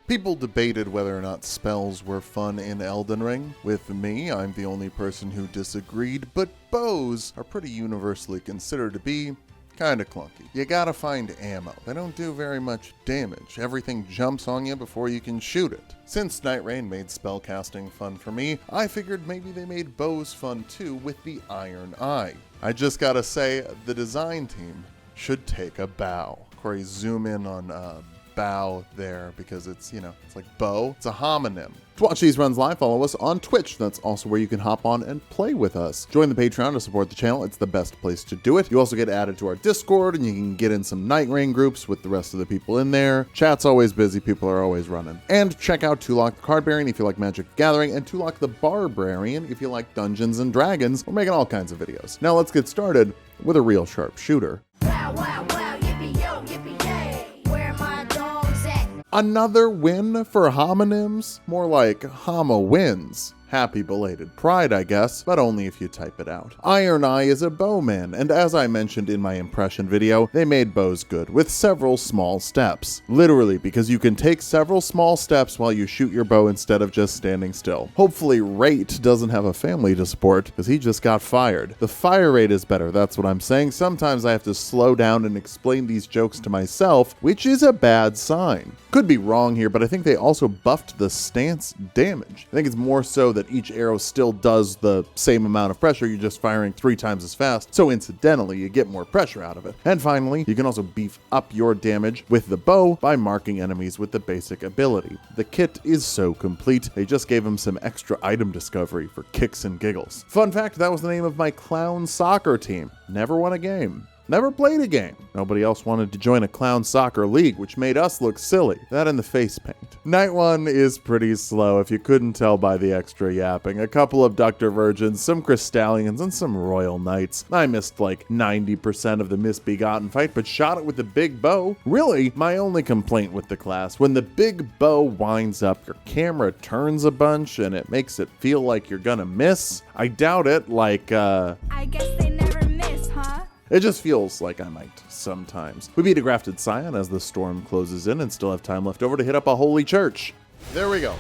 People debated whether or not spells were fun in Elden Ring. With me, I'm the only person who disagreed, but bows are pretty universally considered to be kinda clunky. You gotta find ammo. They don't do very much damage. Everything jumps on you before you can shoot it. Since Nightreign made spellcasting fun for me, I figured maybe they made bows fun too with the Ironeye. I just gotta say, the design team should take a bow. Corey, zoom in on bow there because it's, it's like bow. It's a homonym. To watch these runs live, follow us on Twitch. That's also where you can hop on and play with us. Join the Patreon to support the channel. It's the best place to do it. You also get added to our Discord, and you can get in some Nightreign groups with the rest of the people in there. Chat's always busy. People are always running. And check out Tulok the Cardbarian if you like Magic the Gathering, and Tulok the Barbarian if you like Dungeons and Dragons. We're making all kinds of videos. Now let's get started with a real sharp shooter. Wow, wow, wow, yippee yo, yippee yay. Where my dogs at? Another win for homonyms? More like homo wins. Happy belated pride, I guess, but only if you type it out. Ironeye is a bowman, and as I mentioned in my impression video, they made bows good with several small steps. Literally, because you can take several small steps while you shoot your bow instead of just standing still. Hopefully Rate doesn't have a family to support, because he just got fired. The fire rate is better, that's what I'm saying. Sometimes I have to slow down and explain these jokes to myself, which is a bad sign. Could be wrong here, but I think they also buffed the stance damage. I think it's more so that each arrow still does the same amount of pressure, you're just firing 3 times as fast, so incidentally you get more pressure out of it. And finally, you can also beef up your damage with the bow by marking enemies with the basic ability. The kit is so complete, they just gave him some extra item discovery for kicks and giggles. Fun fact, that was the name of my clown soccer team. Never won a game. Never played a game. Nobody else wanted to join a clown soccer league, which made us look silly. That and the face paint. Night 1 is pretty slow if you couldn't tell by the extra yapping. A couple of Ductor Virgins, some Crystallians, and some Royal Knights. I missed like 90% of the misbegotten fight, but shot it with the big bow. Really, my only complaint with the class, when the big bow winds up, your camera turns a bunch and it makes it feel like you're gonna miss. I doubt it, I guess they never miss, huh? It just feels like I might sometimes. We beat a Grafted Scion as the storm closes in and still have time left over to hit up a holy church. There we go.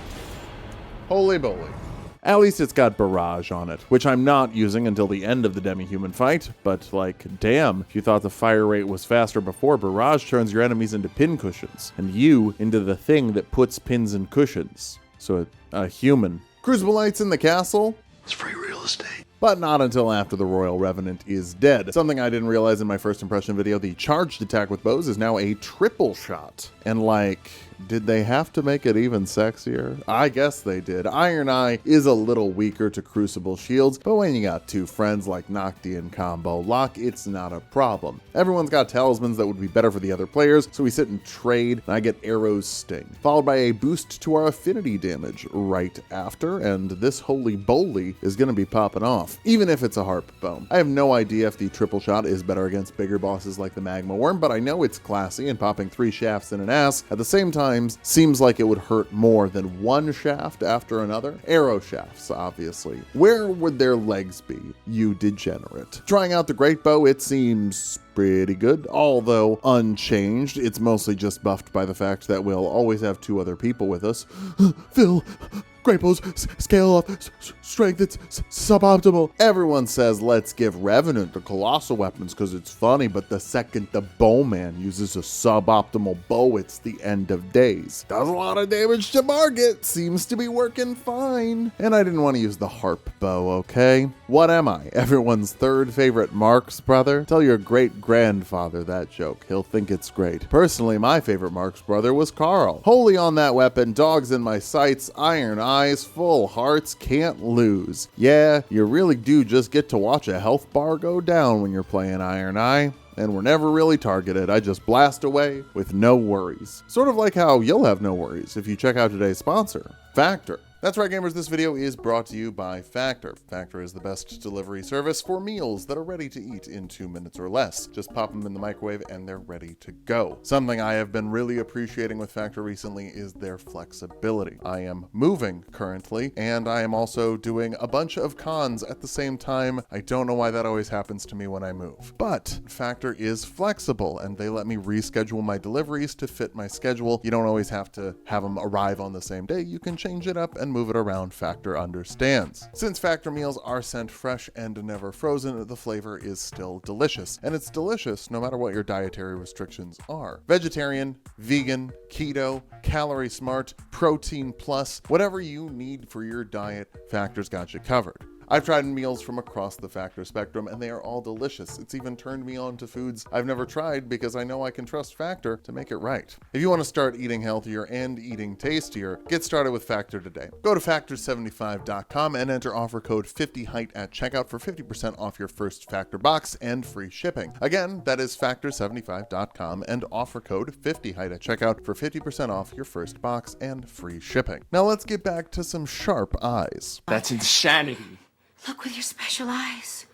Holy moly. At least it's got barrage on it, which I'm not using until the end of the demi-human fight, but damn, if you thought the fire rate was faster before, barrage turns your enemies into pin cushions, and you into the thing that puts pins in cushions. So a human. Crucible Knights in the castle? It's free real estate. But not until after the Royal Revenant is dead. Something I didn't realize in my first impression video, the charged attack with bows is now a triple shot. And did they have to make it even sexier? I guess they did. Ironeye is a little weaker to Crucible shields, but when you got 2 friends like Nocti and Combo Lock, it's not a problem. Everyone's got talismans that would be better for the other players, so we sit and trade, and I get Arrow's Sting, followed by a boost to our affinity damage right after, and this holy boly is gonna be popping off, even if it's a harp bow. I have no idea if the triple shot is better against bigger bosses like the Magma Worm, but I know it's classy, and popping 3 shafts in an ass at the same time seems like it would hurt more than 1 shaft after another. Arrow shafts, obviously. Where would their legs be, you degenerate? Trying out the Great Bow, it seems pretty good, although unchanged. It's mostly just buffed by the fact that we'll always have 2 other people with us. Phil! Great Bow's scale off, strength, it's suboptimal. Everyone says let's give Revenant the colossal weapons because it's funny, but the second the bowman uses a suboptimal bow, it's the end of days. Does a lot of damage to Margit, seems to be working fine. And I didn't want to use the harp bow, okay? What am I? Everyone's 3rd favorite Mark's brother? Tell your great-grandfather that joke, he'll think it's great. Personally, my favorite Mark's brother was Carl. Holy on that weapon, dogs in my sights, Ironeye, full hearts, can't lose. Yeah, you really do just get to watch a health bar go down when you're playing Ironeye. And we're never really targeted. I just blast away with no worries. Sort of like how you'll have no worries if you check out today's sponsor, Factor. That's right, gamers, this video is brought to you by Factor. Factor is the best delivery service for meals that are ready to eat in 2 minutes or less. Just pop them in the microwave and they're ready to go. Something I have been really appreciating with Factor recently is their flexibility. I am moving currently, and I am also doing a bunch of cons at the same time. I don't know why that always happens to me when I move. But Factor is flexible, and they let me reschedule my deliveries to fit my schedule. You don't always have to have them arrive on the same day. You can change it up and move it around. Factor understands. Since Factor meals are sent fresh and never frozen, the flavor is still delicious. And it's delicious no matter what your dietary restrictions are. Vegetarian, vegan, keto, calorie smart, protein plus, whatever you need for your diet, Factor's got you covered. I've tried meals from across the Factor spectrum, and they are all delicious. It's even turned me on to foods I've never tried because I know I can trust Factor to make it right. If you want to start eating healthier and eating tastier, get started with Factor today. Go to factor75.com and enter offer code 50height at checkout for 50% off your first Factor box and free shipping. Again, that is factor75.com and offer code 50height at checkout for 50% off your first box and free shipping. Now let's get back to some sharp eyes. That's insanity. Look with your special eyes.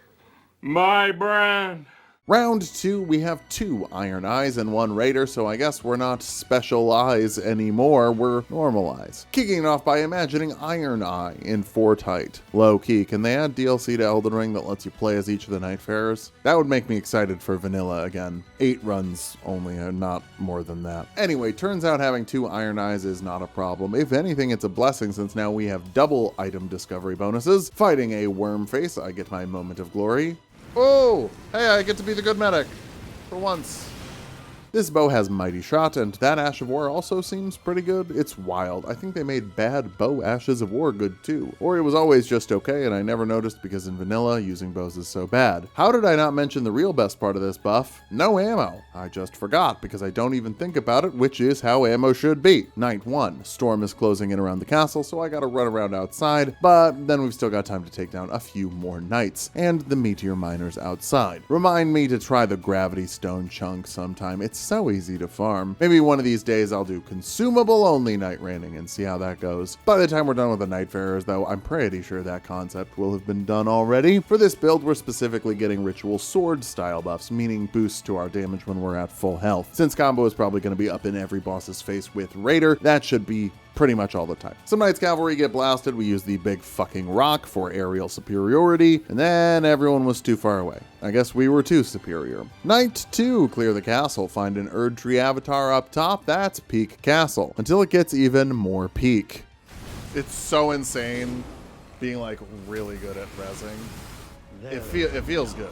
My brand. Round 2, we have 2 Iron Eyes and 1 Raider, so I guess we're not special eyes anymore, we're normal eyes. Kicking it off by imagining Ironeye in Fortnite. Low key, can they add DLC to Elden Ring that lets you play as each of the Nightfarers? That would make me excited for vanilla again. 8 runs only, not more than that. Anyway, turns out having 2 Iron Eyes is not a problem. If anything, it's a blessing since now we have double item discovery bonuses. Fighting a worm face, I get my moment of glory. Oh, hey, I get to be the good medic. For once. This bow has Mighty Shot, and that Ash of War also seems pretty good. It's wild. I think they made bad bow Ashes of War good too. Or it was always just okay, and I never noticed because in vanilla, using bows is so bad. How did I not mention the real best part of this buff? No ammo. I just forgot because I don't even think about it, which is how ammo should be. Night 1. Storm is closing in around the castle, so I gotta run around outside, but then we've still got time to take down a few more knights, and the meteor miners outside. Remind me to try the gravity stone chunk sometime. It's so easy to farm. Maybe one of these days I'll do consumable only night raining and see how that goes. By the time we're done with the Nightfarers though, I'm pretty sure that concept will have been done already. For this build, we're specifically getting ritual sword style buffs, meaning boosts to our damage when we're at full health. Since combo is probably going to be up in every boss's face with Raider, that should be pretty much all the time. Some Knights Cavalry get blasted, we use the big fucking rock for aerial superiority, and then everyone was too far away. I guess we were too superior. Night 2, clear the castle, find an Erd Tree avatar up top, that's peak castle, until it gets even more peak. It's so insane being like really good at rezzing. It feels good.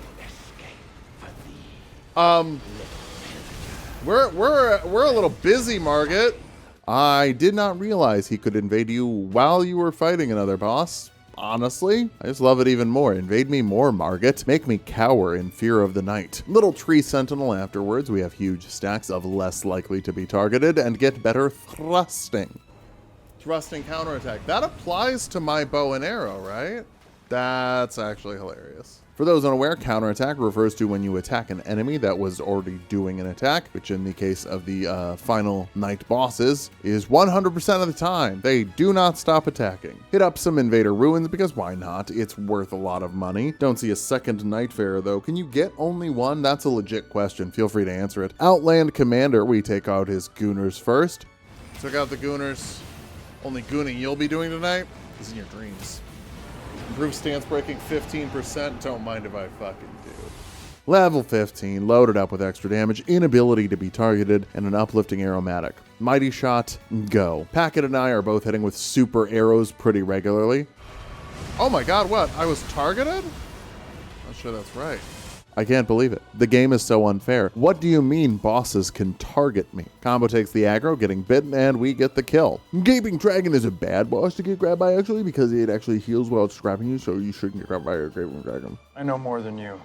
We're a little busy, Margit. I did not realize he could invade you while you were fighting another boss. Honestly, I just love it even more. Invade me more, Margit. Make me cower in fear of the night. Little tree sentinel afterwards. We have huge stacks of less likely to be targeted and get better thrusting. Thrusting counterattack. That applies to my bow and arrow, right? That's actually hilarious. For those unaware, counterattack refers to when you attack an enemy that was already doing an attack, which in the case of the final night bosses is 100% of the time. They do not stop attacking. Hit up some invader ruins because why not? It's worth a lot of money. Don't see a second Nightfarer though. Can you get only one? That's a legit question. Feel free to answer it. Outland Commander, we take out his gooners first. Took out the gooners. Only gooning you'll be doing tonight is in your dreams. Improve stance breaking 15%. Don't mind if I fucking do. Level 15, loaded up with extra damage, inability to be targeted, and an uplifting aromatic. Mighty Shot, go. Packet and I are both hitting with super arrows pretty regularly. Oh my god, what? I was targeted? Not sure that's right. I can't believe it. The game is so unfair. What do you mean bosses can target me? Combo takes the aggro, getting bitten, and we get the kill. Gaping Dragon is a bad boss to get grabbed by actually because it actually heals while it's grabbing you, so you shouldn't get grabbed by a Gaping Dragon. I know more than you.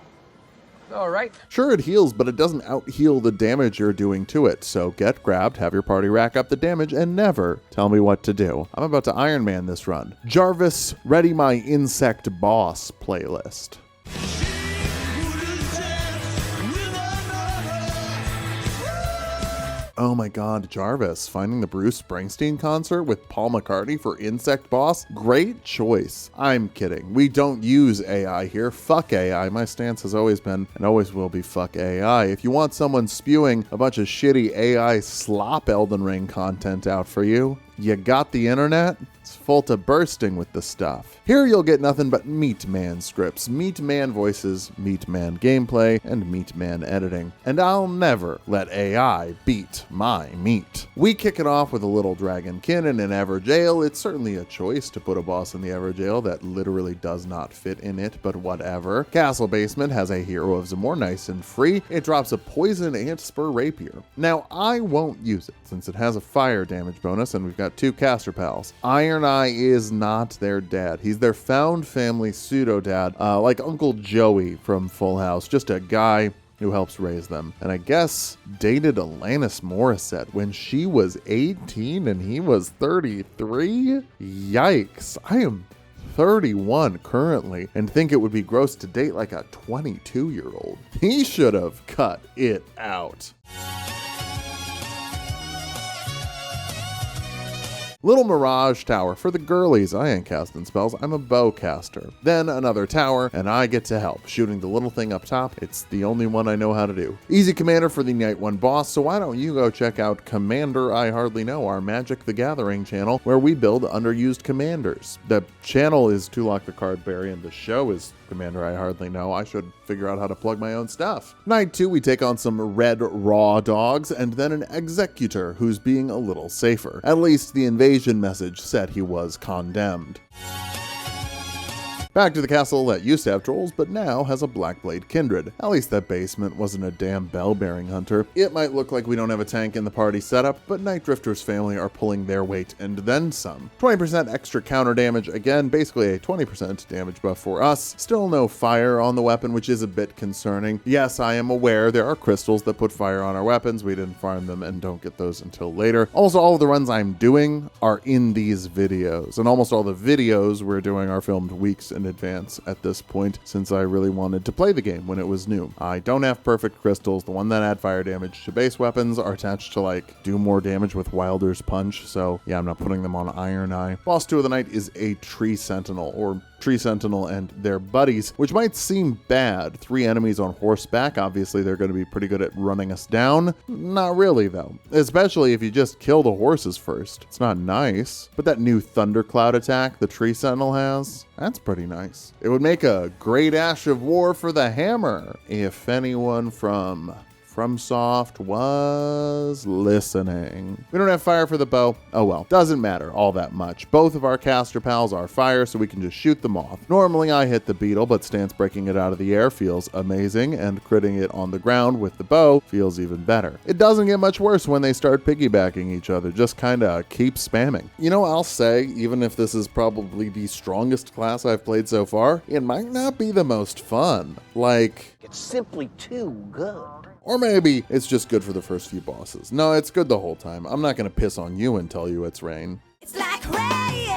All right. Sure, it heals, but it doesn't out-heal the damage you're doing to it, so get grabbed, have your party rack up the damage, and never tell me what to do. I'm about to Iron Man this run. Jarvis, ready my insect boss playlist. Oh my god, Jarvis, finding the Bruce Springsteen concert with Paul McCartney for Insect Boss? Great choice. I'm kidding. We don't use AI here. Fuck AI. My stance has always been and always will be fuck AI. If you want someone spewing a bunch of shitty AI slop Elden Ring content out for you, you got the internet? It's full to bursting with the stuff. Here you'll get nothing but Meat Man scripts, Meat Man voices, Meat Man gameplay, and Meat Man editing. And I'll never let AI beat my meat. We kick it off with a little dragonkin in an Everjail. It's certainly a choice to put a boss in the Everjail that literally does not fit in it, but whatever. Castle Basement has a Hero of Zamor, nice and free. It drops a Poison Ant Spur Rapier. Now, I won't use it since it has a fire damage bonus and we've got 2 caster pals. Ironeye is not their dad. He's their found family pseudo-dad, like Uncle Joey from Full House, just a guy who helps raise them. And I guess dated Alanis Morissette when she was 18 and he was 33? Yikes. I am 31 currently and think it would be gross to date like a 22-year-old. He should have cut it out. Little Mirage Tower for the girlies. I ain't casting spells, I'm a bow caster. Then another tower, and I get to help, shooting the little thing up top. It's the only one I know how to do. Easy commander for the Night 1 boss, so why don't you go check out Commander I Hardly Know, our Magic the Gathering channel, where we build underused commanders. The channel is Tulok the Cardberry, and the show is Commander I Hardly Know. I should figure out how to plug my own stuff. Night 2, we take on some red raw dogs, and then an executor who's being a little safer. At least the invasion message said he was condemned. Back to the castle that used to have trolls, but now has a Blackblade Kindred. At least that basement wasn't a damn bell-bearing hunter. It might look like we don't have a tank in the party setup, but Night Drifter's family are pulling their weight and then some. 20% extra counter damage, again, basically a 20% damage buff for us. Still no fire on the weapon, which is a bit concerning. Yes, I am aware there are crystals that put fire on our weapons. We didn't farm them and don't get those until later. Almost all of the runs I'm doing are in these videos, and almost all the videos we're doing are filmed weeks in advance at this point, since I really wanted to play the game when it was new. I don't have perfect crystals. The one that add fire damage to base weapons are attached to like do more damage with Wilder's Punch, so yeah, I'm not putting them on Ironeye. Boss 2 of the night is a Tree Sentinel, or Tree Sentinel and their buddies, which might seem bad. 3 enemies on horseback, obviously they're going to be pretty good at running us down. Not really though, especially if you just kill the horses first. It's not nice, but that new Thundercloud attack the Tree Sentinel has, that's pretty nice. It would make a great Ash of War for the hammer if anyone from Fromsoft was listening. We don't have fire for the bow. Oh well, doesn't matter all that much. Both of our caster pals are fire, so we can just shoot them off. Normally I hit the beetle, but stance breaking it out of the air feels amazing, and critting it on the ground with the bow feels even better. It doesn't get much worse when they start piggybacking each other, just kinda keep spamming. You know, I'll say, even if this is probably the strongest class I've played so far, it might not be the most fun. Like, It's simply too good. or maybe it's just good for the first few bosses. No, it's good the whole time. I'm not gonna piss on you and tell you it's rain. It's like rain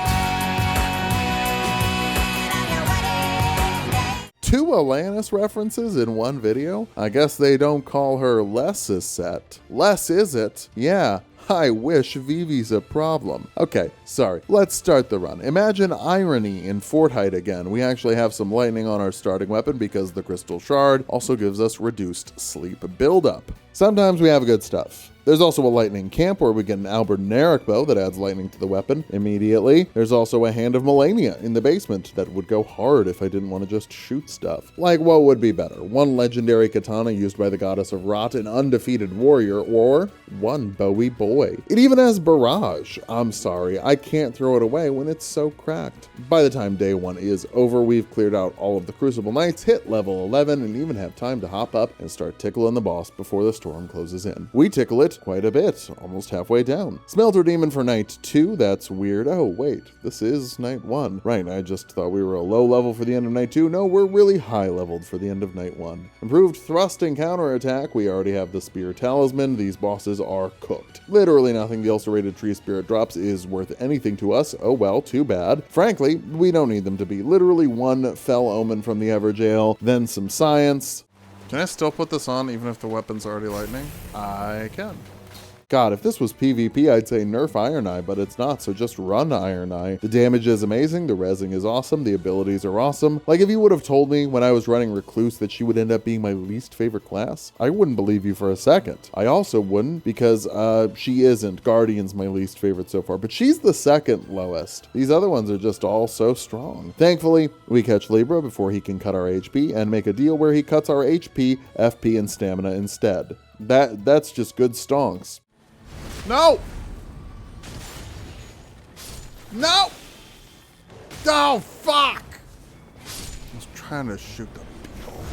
on your wedding day. 2 Alanis references in one video? I guess they don't call her Lessisette. Less is it? Yeah. I wish Vivi's a problem. Okay, sorry. Let's start the run. Imagine irony in Fortnite again. We actually have some lightning on our starting weapon because the Crystal Shard also gives us reduced sleep buildup. Sometimes we have good stuff. There's also a lightning camp where we get an Alberneric bow that adds lightning to the weapon immediately. There's also a Hand of Melania in the basement that would go hard if I didn't want to just shoot stuff. Like, what would be better? 1 legendary katana used by the goddess of Rot, an undefeated warrior, or 1 Bowie boy. It even has barrage. I'm sorry, I can't throw it away when it's so cracked. By the time day 1 is over, we've cleared out all of the Crucible Knights, hit level 11, and even have time to hop up and start tickling the boss before the storm closes in. We tickle it quite a bit, almost halfway down. Smelter Demon for night 2, that's weird. Oh wait, this is night 1. Right, I just thought we were a low level for the end of night 2. No, we're really high leveled for the end of night 1. Improved thrusting counterattack, we already have the Spear Talisman. These bosses are cooked. Literally nothing the ulcerated tree spirit drops is worth anything to us. Oh well, too bad. Frankly, we don't need them to be. Literally 1 Fell Omen from the Everjail, then some science. Can I still put this on even if the weapon's already lightning? I can. God, if this was PvP, I'd say nerf Ironeye, but it's not, so just run Ironeye. The damage is amazing, the rezzing is awesome, the abilities are awesome. Like, if you would have told me when I was running Recluse that she would end up being my least favorite class, I wouldn't believe you for a second. I also wouldn't because she isn't. Guardian's my least favorite so far, but she's the second lowest. These other ones are just all so strong. Thankfully, we catch Libra before he can cut our HP and make a deal where he cuts our HP, FP, and stamina instead. That's just good stonks. No! No! Oh, fuck! I was trying to shoot the beetle.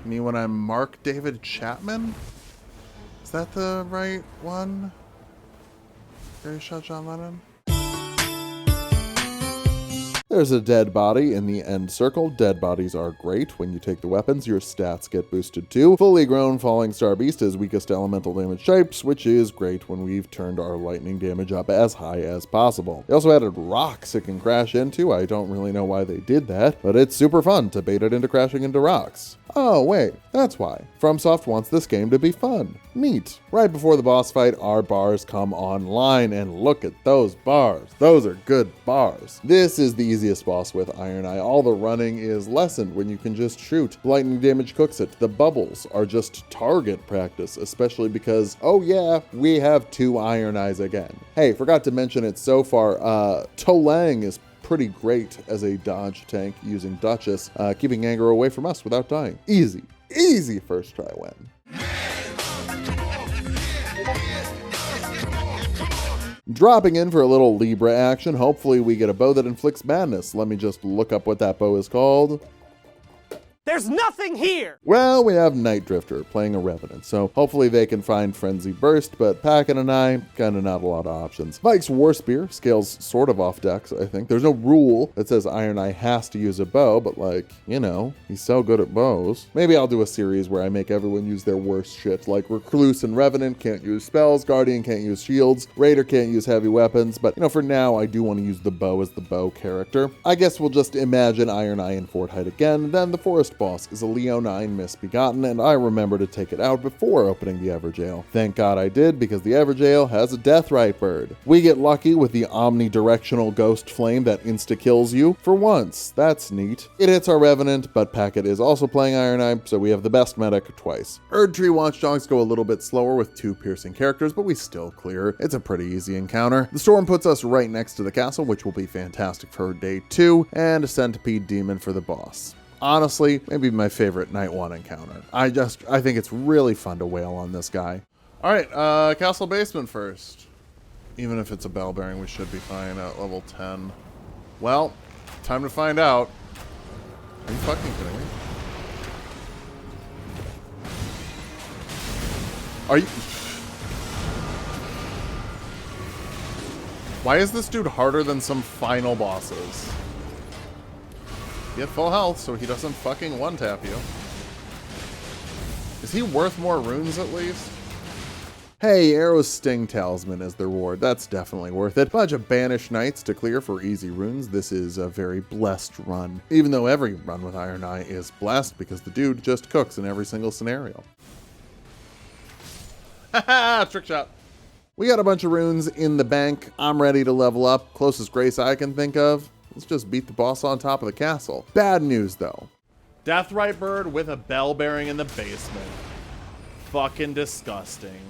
Me when I'm Mark David Chapman? Is that the right one? Gary shot John Lennon? There's a dead body in the end circle. Dead bodies are great. When you take the weapons, your stats get boosted too. Fully grown Falling Star Beast is weakest elemental damage types, which is great when we've turned our lightning damage up as high as possible. They also added rocks it can crash into. I don't really know why they did that, but it's super fun to bait it into crashing into rocks. Oh wait, that's why. Fromsoft wants this game to be fun. Neat. Right before the boss fight, our bars come online, and look at those bars. Those are good bars. This is the easiest boss with Ironeye. All the running is lessened when you can just shoot. Lightning damage cooks it. The bubbles are just target practice, especially because, oh yeah, we have 2 Ironeyes again. Hey, forgot to mention it so far, Tulok is pretty great as a dodge tank using Duchess, keeping anger away from us without dying. Easy, easy first try win. Dropping in for a little Libra action, hopefully we get a bow that inflicts madness. Let me just look up what that bow is called. There's nothing here! Well, we have Night Drifter playing a Revenant, so hopefully they can find Frenzy Burst, but Packet and I, kinda not a lot of options. Mike's War Spear scales sort of off decks, I think. There's no rule that says Ironeye has to use a bow, but like, you know, he's so good at bows. Maybe I'll do a series where I make everyone use their worst shit, like Recluse and Revenant can't use spells, Guardian can't use shields, Raider can't use heavy weapons, but you know, for now I do want to use the bow as the bow character. I guess we'll just imagine Ironeye in Fort Height again, then the Forest boss is a Leonine Misbegotten, and I remember to take it out before opening the Everjail. Thank God I did, because the Everjail has a Deathrite bird. We get lucky with the omnidirectional ghost flame that insta-kills you for once. That's neat. It hits our Revenant, but Packet is also playing Ironeye, so we have the best medic twice. Erdtree Watchdogs go a little bit slower with 2 piercing characters, but we still clear. It's a pretty easy encounter. The storm puts us right next to the castle, which will be fantastic for day 2, and a Centipede Demon for the boss. Honestly, maybe my favorite night 1 encounter. I think it's really fun to wail on this guy. All right, castle basement first. Even if it's a bell bearing, we should be fine at level 10. Well, time to find out. Are you fucking kidding me? Are you... Why is this dude harder than some final bosses? He had full health, so he doesn't fucking one-tap you. Is he worth more runes at least? Hey, Arrow's Sting Talisman as the reward. That's definitely worth it. Bunch of Banished Knights to clear for easy runes. This is a very blessed run. Even though every run with Ironeye is blessed because the dude just cooks in every single scenario. Haha, trick shot. We got a bunch of runes in the bank. I'm ready to level up. Closest grace I can think of. Let's just beat the boss on top of the castle. Bad news, though. Deathrite bird with a bell bearing in the basement. Fucking disgusting.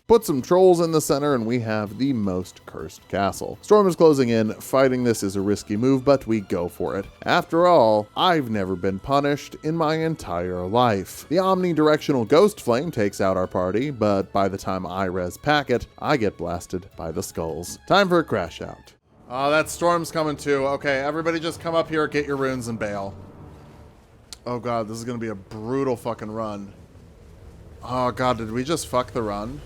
Put some trolls in the center and we have the most cursed castle. Storm is closing in. Fighting this is a risky move, but we go for it. After all, I've never been punished in my entire life. The omnidirectional ghost flame takes out our party, but by the time I res Packet, I get blasted by the skulls. Time for a crash out. Oh, that storm's coming too. Okay, everybody just come up here, get your runes, and bail. Oh god, this is gonna be a brutal fucking run. Oh god, did we just fuck the run?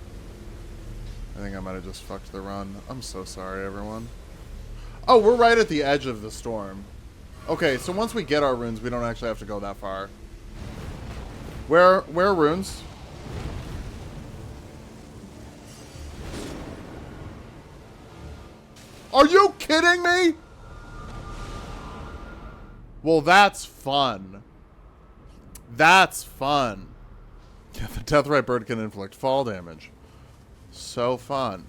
I think I might have just fucked the run. I'm so sorry, everyone. Oh, we're right at the edge of the storm. Okay, so once we get our runes, we don't actually have to go that far. Where are runes? Are you kidding me? Well, that's fun. That's fun. Yeah, the Deathrite bird can inflict fall damage. So fun.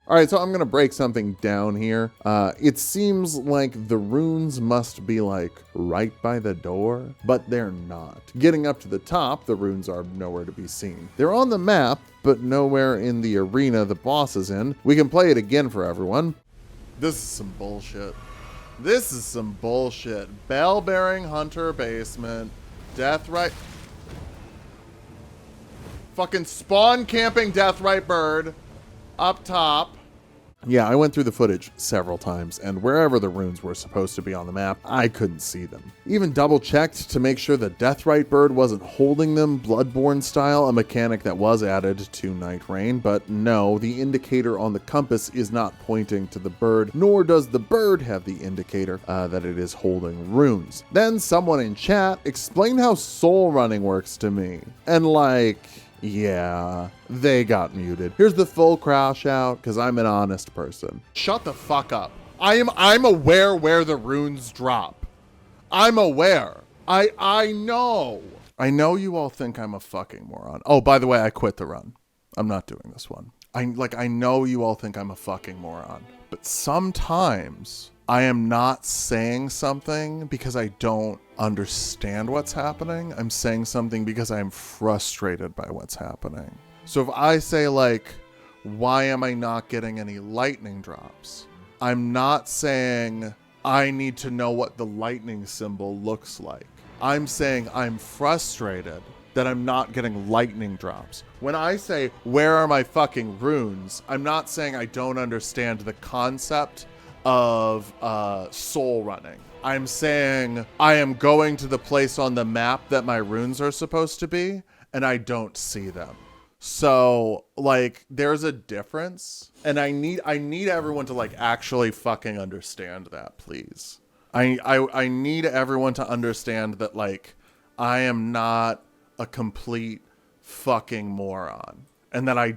All right, so I'm gonna break something down here. It seems like the runes must be like right by the door, but they're not. Getting up to the top, the runes are nowhere to be seen. They're on the map, but nowhere in the arena the boss is in. We can play it again for everyone. This is some bullshit. This is some bullshit. Bell-bearing hunter basement. Deathrite. Fucking spawn camping Deathrite bird up top. Yeah, I went through the footage several times, and wherever the runes were supposed to be on the map, I couldn't see them. Even double checked to make sure the Deathrite bird wasn't holding them Bloodborne style, a mechanic that was added to Nightreign, but no, the indicator on the compass is not pointing to the bird, nor does the bird have the indicator that it is holding runes. Then someone in chat explained how soul running works to me, and like, yeah, they got muted. Here's the full crash out, because I'm an honest person. Shut the fuck up. I'm aware where the runes drop. I'm aware. I know. I know you all think I'm a fucking moron. Oh, by the way, I quit the run. I'm not doing this one. I know you all think I'm a fucking moron, but sometimes I am not saying something because I don't understand what's happening. I'm saying something because I'm frustrated by what's happening. So if I say like, why am I not getting any lightning drops? I'm not saying I need to know what the lightning symbol looks like. I'm saying I'm frustrated that I'm not getting lightning drops. When I say, where are my fucking runes? I'm not saying I don't understand the concept of soul running. I'm saying I am going to the place on the map that my runes are supposed to be, and I don't see them. So like there's a difference, and I need everyone to like actually fucking understand that, please. I need everyone to understand that like I am not a complete fucking moron, and that I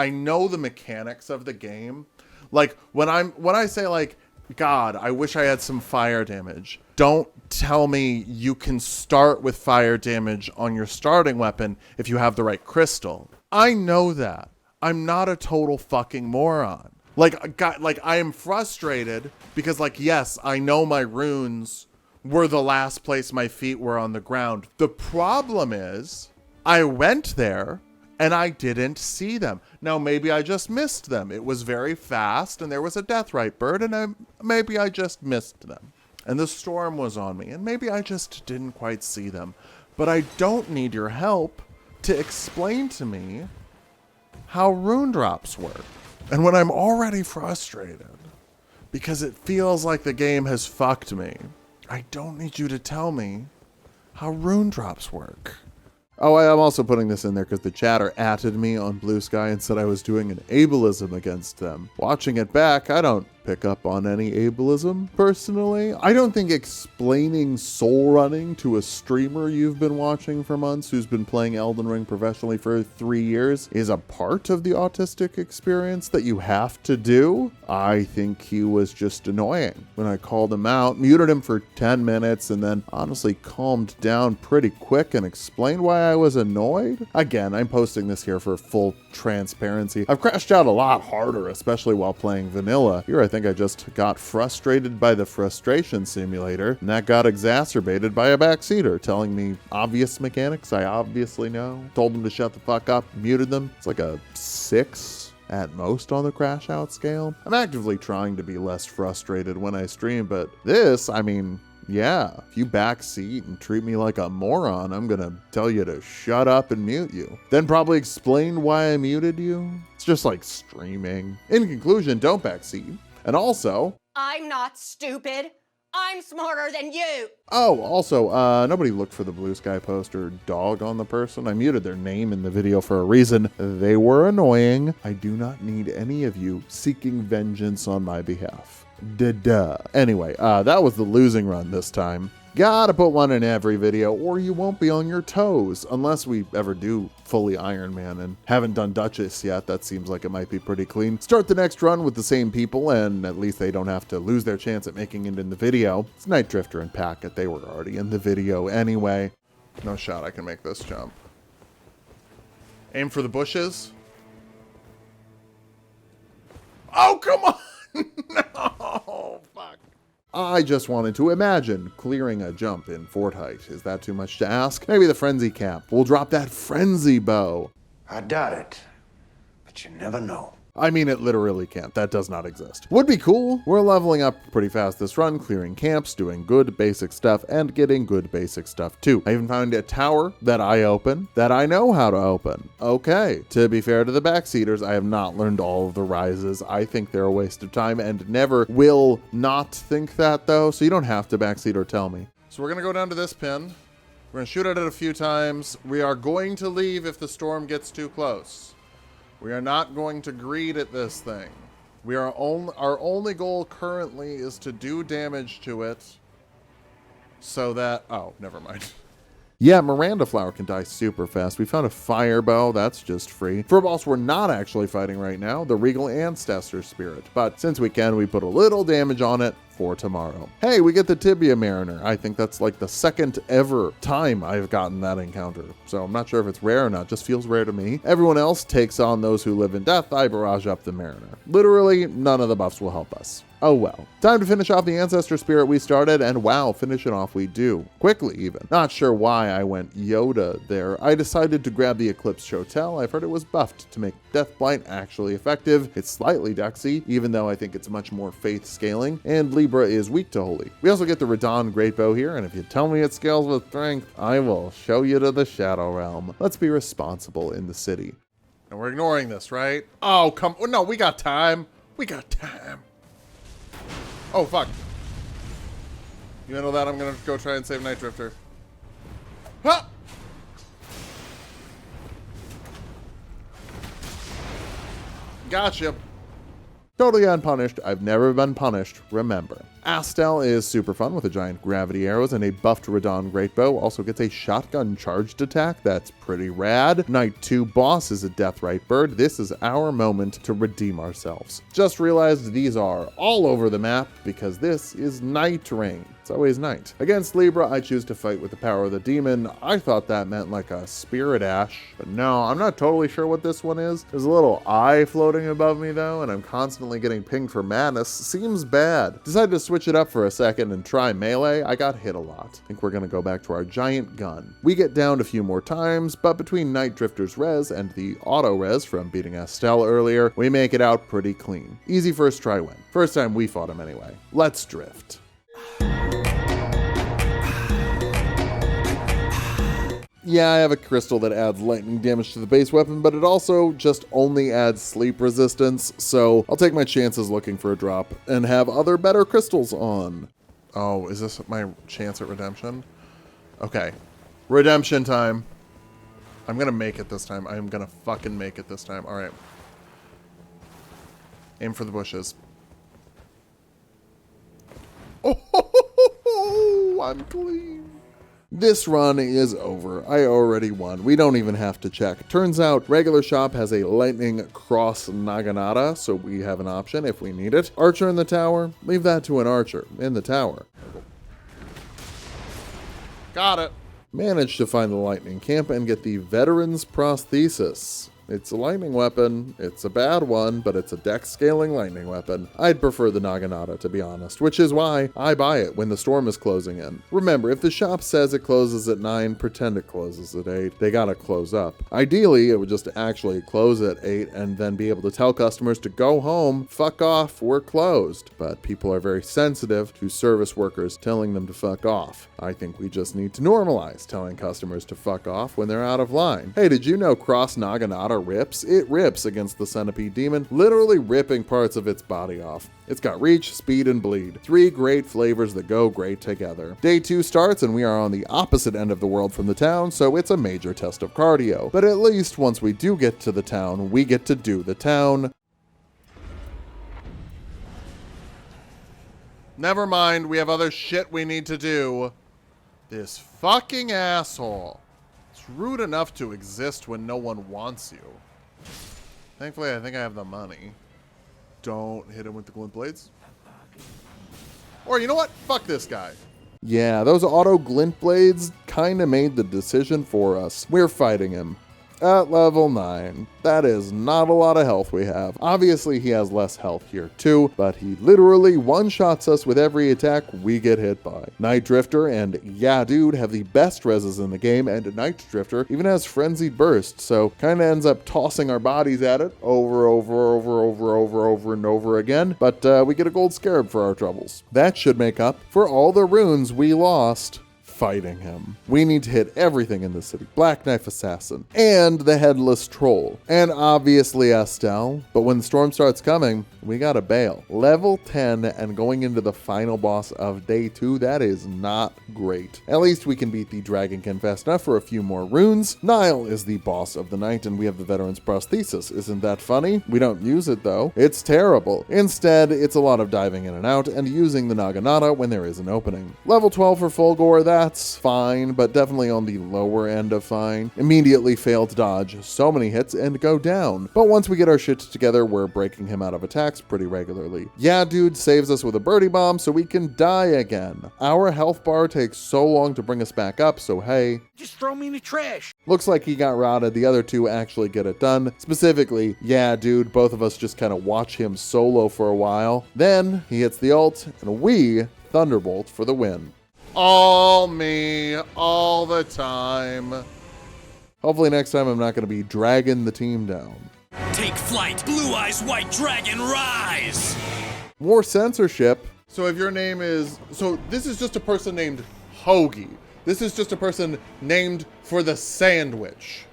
know the mechanics of the game. Like when I say like, God, I wish I had some fire damage. Don't tell me you can start with fire damage on your starting weapon if you have the right crystal. I know that. I'm not a total fucking moron. Like I am frustrated because like, yes, I know my runes were the last place my feet were on the ground. The problem is I went there and I didn't see them. Now, maybe I just missed them. It was very fast, and there was a Deathrite bird, and maybe I just missed them. And the storm was on me, and maybe I just didn't quite see them. But I don't need your help to explain to me how rune drops work. And when I'm already frustrated, because it feels like the game has fucked me, I don't need you to tell me how rune drops work. Oh, I am also putting this in there because the chatter atted me on Blue Sky and said I was doing an ableism against them. Watching it back, I don't pick up on any ableism, personally. I don't think explaining soul running to a streamer you've been watching for months who's been playing Elden Ring professionally for 3 years is a part of the autistic experience that you have to do. I think he was just annoying. When I called him out, muted him for 10 minutes, and then honestly calmed down pretty quick and explained why I was annoyed. Again, I'm posting this here for full transparency. I've crashed out a lot harder, especially while playing vanilla. Here I think I just got frustrated by the frustration simulator, and that got exacerbated by a backseater telling me obvious mechanics I obviously know. Told them to shut the fuck up, muted them. It's like a 6 at most on the crash out scale. I'm actively trying to be less frustrated when I stream, but this, I mean, yeah, if you backseat and treat me like a moron, I'm gonna tell you to shut up and mute you. Then probably explain why I muted you. It's just like streaming. In conclusion, don't backseat. And also, I'm not stupid. I'm smarter than you. oh, also, nobody looked for the Blue Sky post or dog on the person. I muted their name in the video for a reason. They were annoying. I do not need any of you seeking vengeance on my behalf. Duh. Anyway, that was the losing run this time. Gotta put one in every video or you won't be on your toes, unless we ever do fully Iron Man, and haven't done Duchess yet. That seems like it might be pretty clean. Start the next run with the same people, and at least they don't have to lose their chance at making it in the video. It's Night Drifter and Packet. They were already in the video anyway. No shot I can make this jump. Aim for the bushes. Oh, come on! No, fuck. I just wanted to imagine clearing a jump in Fort Height. Is that too much to ask? Maybe the Frenzy Cap will drop that Frenzy Bow. I doubt it, but you never know. I mean, it literally can't. That does not exist. Would be cool. We're leveling up pretty fast this run, clearing camps, doing good basic stuff, and getting good basic stuff too. I even found a tower that I open that I know how to open. Okay, to be fair to the backseaters, I have not learned all of the rises. I think they're a waste of time and never will not think that though, so you don't have to backseat or tell me. So we're gonna go down to this pin. We're gonna shoot at it a few times. We are going to leave if the storm gets too close. We are not going to greed at this thing. Our only goal currently is to do damage to it so that, oh, never mind. Yeah, Miranda Flower can die super fast. We found a fire bow, that's just free. For a boss we're not actually fighting right now, the Regal Ancestor Spirit. But since we can, we put a little damage on it for tomorrow. Hey, we get the Tibia Mariner. I think that's like the second ever time I've gotten that encounter. So I'm not sure if it's rare or not, just feels rare to me. Everyone else takes on those who live in death. I barrage up the Mariner. Literally, none of the buffs will help us. Oh well. Time to finish off the Ancestor Spirit we started, and wow, finish it off we do. Quickly even. Not sure why I went Yoda there. I decided to grab the Eclipse Chotel. I've heard it was buffed to make Deathblight actually effective. It's slightly Dexy, even though I think it's much more faith scaling, and Libra is weak to Holy. We also get the Radon Great Bow here, and if you tell me it scales with strength, I will show you to the Shadow Realm. Let's be responsible in the city. And we're ignoring this, right? Oh, come on. No, we got time. We got time. Oh, fuck. You handle that, I'm gonna go try and save Night Drifter. Ha! Gotcha. Totally unpunished. I've never been punished, remember. Astel is super fun with a giant gravity arrows and a buffed Radon Great Bow. Also gets a shotgun charged attack. That's pretty rad. Night 2 boss is a Deathrite bird. This is our moment to redeem ourselves. Just realized these are all over the map because this is Nightreign. It's always night. Against Libra, I choose to fight with the power of the demon. I thought that meant like a spirit ash, but no, I'm not totally sure what this one is. There's a little eye floating above me though, and I'm constantly getting pinged for madness. Seems bad. Decided to switch it up for a second and try melee. I got hit a lot. I think we're gonna go back to our giant gun. We get downed a few more times, but between Night Drifter's res and the auto res from beating Astel earlier, we make it out pretty clean. Easy first try win. First time we fought him anyway. Let's drift. Yeah, I have a crystal that adds lightning damage to the base weapon, but it also just only adds sleep resistance, so I'll take my chances looking for a drop and have other better crystals on. Oh, is this my chance at redemption? Okay. Redemption time. I'm gonna make it this time. I'm gonna fucking make it this time. Alright. Aim for the bushes. Oh, I'm clean. This run is over. I already won. We don't even have to check. Turns out regular shop has a lightning cross naginata, so we have an option if we need it. Archer in the tower? Leave that to an archer in the tower. Got it. Managed to find the lightning camp and get the veteran's prosthesis. It's a lightning weapon. It's a bad one, but it's a dex scaling lightning weapon. I'd prefer the Naginata, to be honest, which is why I buy it when the storm is closing in. Remember, if the shop says it closes at 9, pretend it closes at 8. They gotta close up. Ideally, it would just actually close at 8 and then be able to tell customers to go home, fuck off, we're closed. But people are very sensitive to service workers telling them to fuck off. I think we just need to normalize telling customers to fuck off when they're out of line. Hey, did you know Cross Naginata rips? It rips against the Centipede Demon, literally ripping parts of its body off. It's got reach, speed, and bleed. 3 great flavors that go great together. Day 2 starts and we are on the opposite end of the world from the town, so it's a major test of cardio. But at least once we do get to the town, we get to do the town. Never mind, we have other shit we need to do. This fucking asshole. It's rude enough to exist when no one wants you. Thankfully, I think I have the money. Don't hit him with the glint blades. Or you know what? Fuck this guy. Yeah, those auto glint blades kind of made the decision for us. We're fighting him. at level 9. That is not a lot of health we have. Obviously, he has less health here too, but he literally one-shots us with every attack we get hit by. Night Drifter and Yeah Dude have the best reses in the game, and Night Drifter even has Frenzied Burst, so kinda ends up tossing our bodies at it over and over again, but we get a gold scarab for our troubles. That should make up for all the runes we lost fighting him. We need to hit everything in the city. Black Knife Assassin and the Headless Troll and obviously Estelle, but when the storm starts coming, we gotta bail. Level 10 and going into the final boss of day 2, that is not great. At least we can beat the Dragonkin fast enough for a few more runes. Nile is the boss of the night and we have the Veteran's Prosthesis. Isn't that funny? We don't use it though. It's terrible. Instead, it's a lot of diving in and out and using the Naginata when there is an opening. Level 12 for Fulgore, that's fine, but definitely on the lower end of fine. Immediately fail to dodge so many hits and go down. But once we get our shit together, we're breaking him out of attacks pretty regularly. Yeah Dude saves us with a birdie bomb so we can die again. Our health bar takes so long to bring us back up, so hey. Just throw me in the trash. Looks like he got routed. The other two actually get it done. Specifically, Yeah Dude, both of us just kind of watch him solo for a while. Then he hits the ult and we Thunderbolt for the win. All me, all the time. Hopefully next time I'm not going to be dragging the team down. Take flight, Blue Eyes White Dragon, rise! More censorship. So if your name is... So this is just a person named Hoagie. This is just a person named for the sandwich.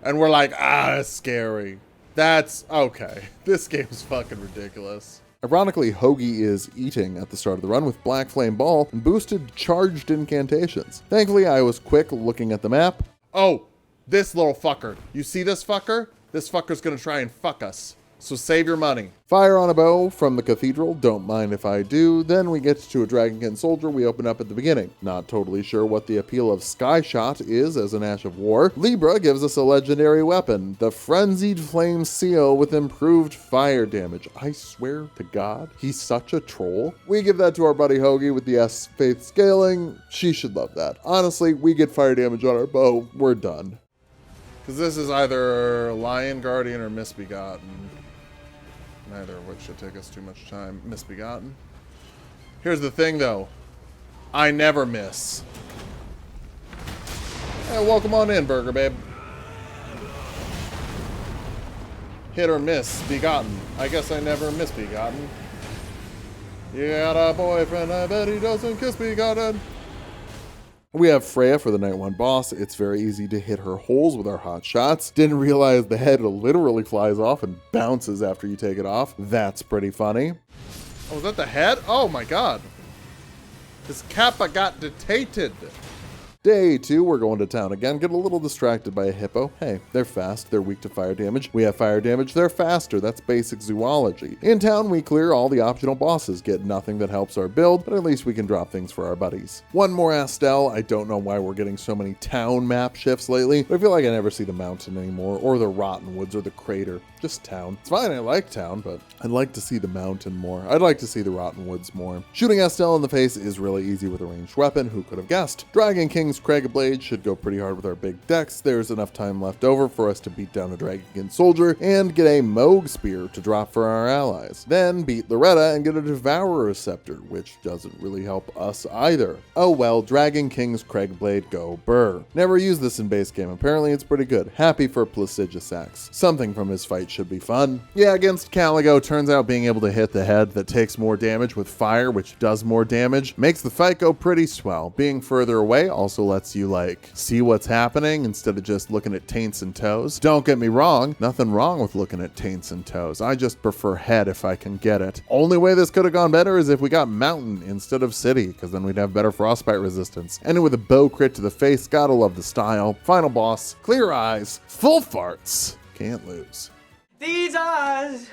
And we're like, that's scary. That's... okay. This game's fucking ridiculous. Ironically, Hoagie is eating at the start of the run with Black Flame Ball and boosted charged incantations. Thankfully, I was quick looking at the map. Oh, this little fucker. You see this fucker? This fucker's gonna try and fuck us. So save your money. Fire on a bow from the cathedral, don't mind if I do. Then we get to a Dragonkin soldier we open up at the beginning. Not totally sure what the appeal of Sky Shot is as an Ash of War. Libra gives us a legendary weapon, the Frenzied Flame Seal with improved fire damage. I swear to God, he's such a troll. We give that to our buddy Hoagie with the S Faith scaling. She should love that. Honestly, we get fire damage on our bow, we're done. Because this is either Lion Guardian or Misbegotten. Neither of which should take us too much time. Misbegotten. Here's the thing, though. I never miss. Hey, welcome on in, Burger Babe. Hit or miss, begotten. I guess I never misbegotten. You got a boyfriend, I bet he doesn't kiss begotten. We have Freya for the Night 1 boss. It's very easy to hit her holes with our hot shots. Didn't realize the head literally flies off and bounces after you take it off. That's pretty funny. Oh, is that the head? Oh my god. This kappa got detated. Day 2, we're going to town again. Get a little distracted by a hippo. Hey, they're fast. They're weak to fire damage. We have fire damage. They're faster. That's basic zoology. In town, we clear all the optional bosses. Get nothing that helps our build, but at least we can drop things for our buddies. One more Estelle. I don't know why we're getting so many town map shifts lately, but I feel like I never see the mountain anymore, or the Rotten Woods, or the crater. Just town. It's fine, I like town, but I'd like to see the mountain more. I'd like to see the Rotten Woods more. Shooting Estelle in the face is really easy with a ranged weapon. Who could have guessed? Dragon King's Craig Blade should go pretty hard with our big decks. There's enough time left over for us to beat down a Dragonkin soldier and get a Moog Spear to drop for our allies. Then beat Loretta and get a Devourer's Scepter, which doesn't really help us either. Oh well, Dragon King's Craig Blade go burr. Never used this in base game. Apparently it's pretty good. Happy for Placiduous Axe. Something from his fight should be fun. Yeah, against Caligo, turns out being able to hit the head that takes more damage with fire, which does more damage, makes the fight go pretty swell. Being further away also lets you like see what's happening instead of just looking at taints and toes. Don't get me wrong, nothing wrong with looking at taints and toes. I just prefer head if I can get it. Only way this could have gone better is if we got mountain instead of city, because then we'd have better frostbite resistance. And with a bow crit to the face, gotta love the style. Final boss, clear eyes, full farts. Can't lose. These eyes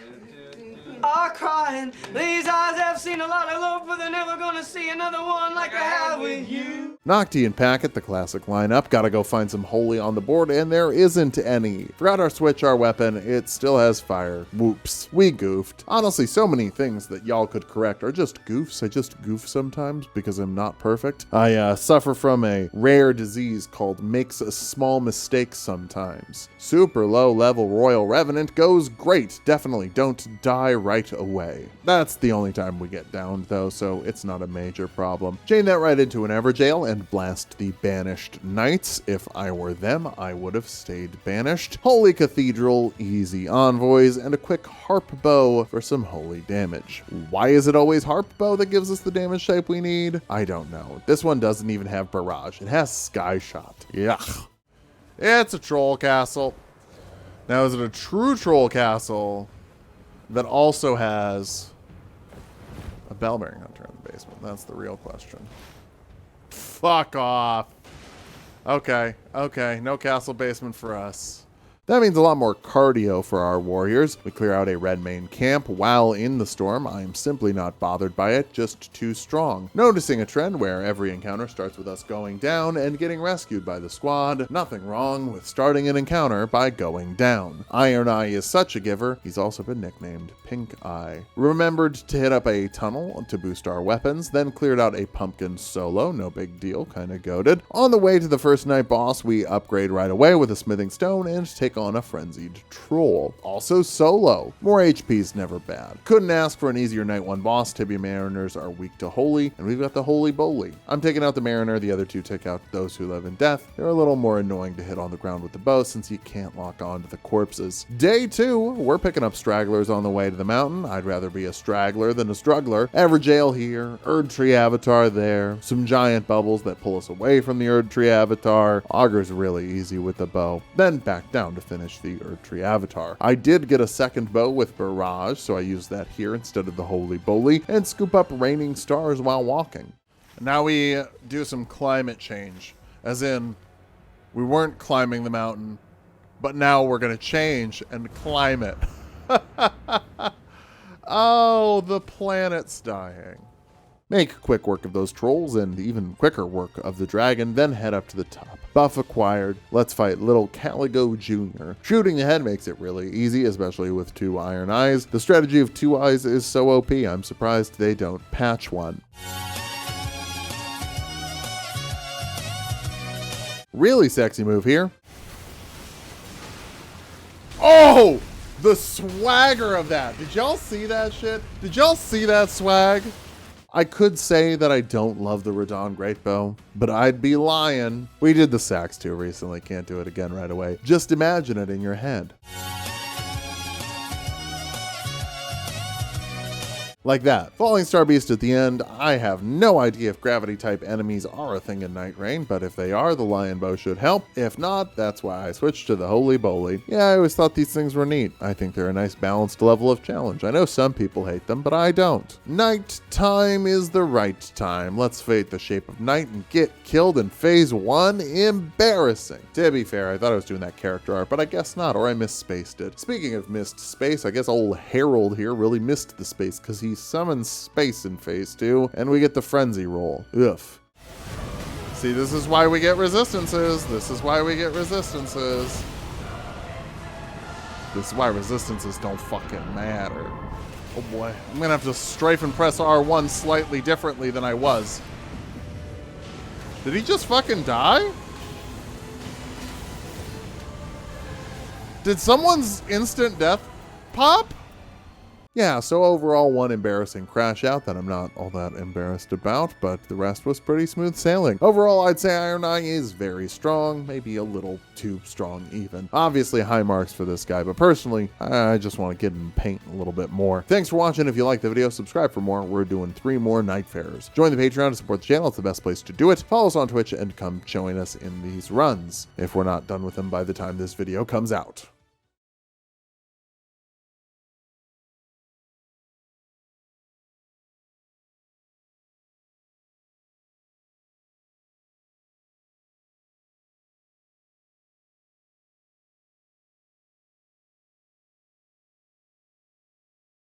are crying. These eyes have seen a lot of love, but they're never gonna see another one like I have with you. Nocti and Packet, the classic lineup. Gotta go find some holy on the board, and there isn't any. Forgot our switch, our weapon. It still has fire. Whoops. We goofed. Honestly, so many things that y'all could correct are just goofs. I just goof sometimes because I'm not perfect. I suffer from a rare disease called makes a small mistake sometimes. Super low level Royal Revenant goes great. Definitely don't die right away. That's the only time we get downed though, so it's not a major problem. Chain that right into an Everjail and blast the banished knights. If I were them, I would have stayed banished. Holy Cathedral, easy envoys, and a quick harp bow for some holy damage. Why is it always harp bow that gives us the damage type we need? I don't know. This one doesn't even have barrage. It has sky shot. Yuck. It's a troll castle. Now, is it a true troll castle that also has a bell-bearing hunter in the basement? That's the real question. Fuck off. Okay, no castle basement for us. That means a lot more cardio for our warriors. We clear out a red main camp while in the storm. I'm simply not bothered by it, just too strong. Noticing a trend where every encounter starts with us going down and getting rescued by the squad. Nothing wrong with starting an encounter by going down. Ironeye is such a giver, he's also been nicknamed Pink Eye. Remembered to hit up a tunnel to boost our weapons, then cleared out a pumpkin solo, no big deal, kinda goated. On the way to the first night boss, we upgrade right away with a smithing stone and take on a frenzied troll. Also solo. More HP's never bad. Couldn't ask for an easier night 1 boss. Tibia Mariners are weak to holy, and we've got the Holy Bowly. I'm taking out the Mariner, the other two take out those who live in death. They're a little more annoying to hit on the ground with the bow since you can't lock on to the corpses. Day 2, we're picking up stragglers on the way to the mountain. I'd rather be a straggler than a struggler. Everjail here, Erd Tree Avatar there, some giant bubbles that pull us away from the Erd Tree Avatar. Augur's really easy with the bow. Then back down to finish the Erd Tree Avatar. I did get a second bow with barrage, so I used that here instead of the Holy Bowly, and scoop up raining stars while walking. Now we do some climate change, as in, we weren't climbing the mountain, but now we're gonna change and climb it. Oh, the planet's dying. Make quick work of those trolls and even quicker work of the dragon, then head up to the top. Buff acquired. Let's fight little Caligo Jr. Shooting the head makes it really easy, especially with 2 iron eyes. The strategy of 2 eyes is so OP, I'm surprised they don't patch one. Really sexy move here. Oh! The swagger of that. Did y'all see that shit? Did y'all see that swag? I could say that I don't love the Radon Greatbow, but I'd be lying. We did the sax too recently, can't do it again right away. Just imagine it in your head. Like that. Falling Star Beast at the end. I have no idea if gravity type enemies are a thing in Nightreign, but if they are, the Lion Bow should help. If not, that's why I switched to the Holy Bowly. Yeah, I always thought these things were neat. I think they're a nice balanced level of challenge. I know some people hate them, but I don't. Night time is the right time. Let's fate the shape of night and get killed in phase 1. Embarrassing. To be fair, I thought I was doing that character art, but I guess not, or I misspaced it. Speaking of missed space, I guess old Harold here really missed the space because he summons space in phase 2, and we get the frenzy roll. Ugh. See, this is why we get resistances. This is why we get resistances. This is why resistances don't fucking matter. Oh boy. I'm gonna have to strafe and press R1 slightly differently than I was. Did he just fucking die? Did someone's instant death pop? Yeah, so overall, one embarrassing crash out that I'm not all that embarrassed about, but the rest was pretty smooth sailing. Overall, I'd say Ironeye is very strong, maybe a little too strong even. Obviously high marks for this guy, but personally, I just want to get in paint a little bit more. Thanks for watching. If you liked the video, subscribe for more. We're doing 3 more Nightfarers. Join the Patreon to support the channel. It's the best place to do it. Follow us on Twitch and come join us in these runs, if we're not done with them by the time this video comes out.